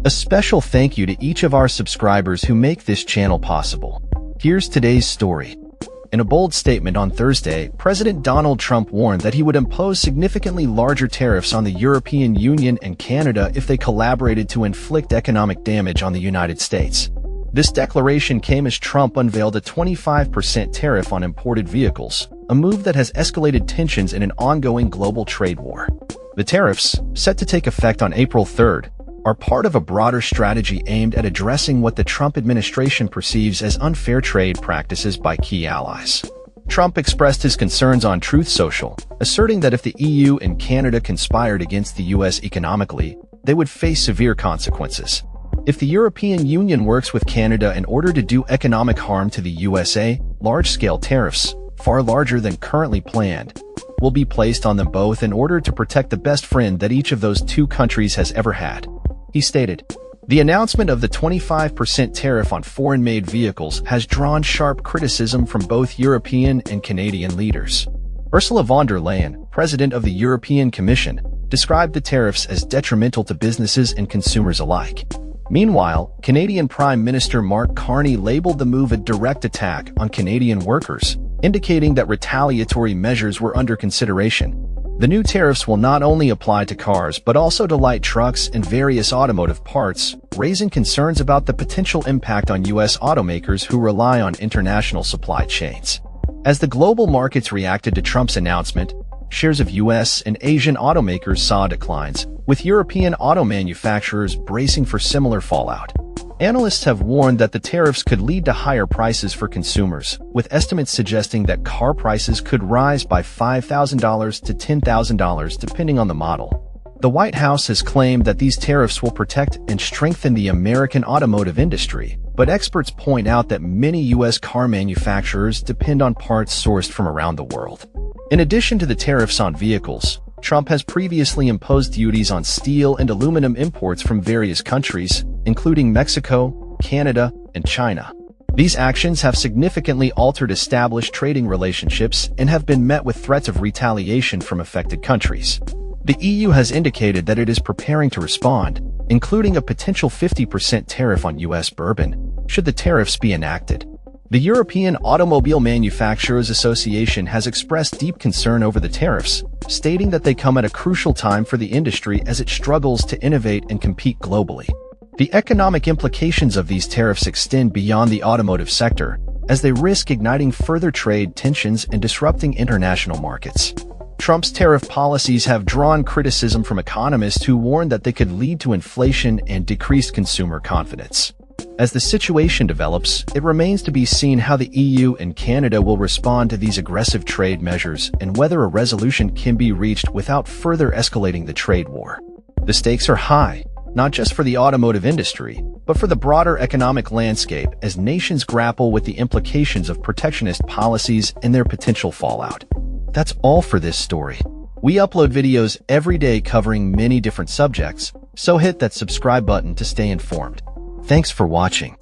A special thank you to each of our subscribers who make this channel possible. Here's today's story. In a bold statement on Thursday, President Donald Trump warned that he would impose significantly larger tariffs on the European Union and Canada if they collaborated to inflict economic damage on the United States. This declaration came as Trump unveiled a 25% tariff on imported vehicles, a move that has escalated tensions in an ongoing global trade war. The tariffs, set to take effect on April 3rd, are part of a broader strategy aimed at addressing what the Trump administration perceives as unfair trade practices by key allies. Trump expressed his concerns on Truth Social, asserting that if the EU and Canada conspired against the US economically, they would face severe consequences. If the European Union works with Canada in order to do economic harm to the USA, large-scale tariffs, far larger than currently planned, will be placed on them both in order to protect the best friend that each of those two countries has ever had. He stated, "The announcement of the 25% tariff on foreign-made vehicles has drawn sharp criticism from both European and Canadian leaders." Ursula von der Leyen, president of the European Commission, described the tariffs as detrimental to businesses and consumers alike. Meanwhile, Canadian Prime Minister Mark Carney labeled the move a direct attack on Canadian workers, indicating that retaliatory measures were under consideration. The new tariffs will not only apply to cars but also to light trucks and various automotive parts, raising concerns about the potential impact on U.S. automakers who rely on international supply chains. As the global markets reacted to Trump's announcement, shares of U.S. and Asian automakers saw declines, with European auto manufacturers bracing for similar fallout. Analysts have warned that the tariffs could lead to higher prices for consumers, with estimates suggesting that car prices could rise by $5,000 to $10,000 depending on the model. The White House has claimed that these tariffs will protect and strengthen the American automotive industry, but experts point out that many U.S. car manufacturers depend on parts sourced from around the world. In addition to the tariffs on vehicles, Trump has previously imposed duties on steel and aluminum imports from various countries, including Mexico, Canada, and China. These actions have significantly altered established trading relationships and have been met with threats of retaliation from affected countries. The EU has indicated that it is preparing to respond, including a potential 50% tariff on U.S. bourbon, should the tariffs be enacted. The European Automobile Manufacturers Association has expressed deep concern over the tariffs, stating that they come at a crucial time for the industry as it struggles to innovate and compete globally. The economic implications of these tariffs extend beyond the automotive sector, as they risk igniting further trade tensions and disrupting international markets. Trump's tariff policies have drawn criticism from economists who warn that they could lead to inflation and decreased consumer confidence. As the situation develops, it remains to be seen how the EU and Canada will respond to these aggressive trade measures and whether a resolution can be reached without further escalating the trade war. The stakes are high, not just for the automotive industry, but for the broader economic landscape as nations grapple with the implications of protectionist policies and their potential fallout. That's all for this story. We upload videos every day covering many different subjects, so hit that subscribe button to stay informed. Thanks for watching.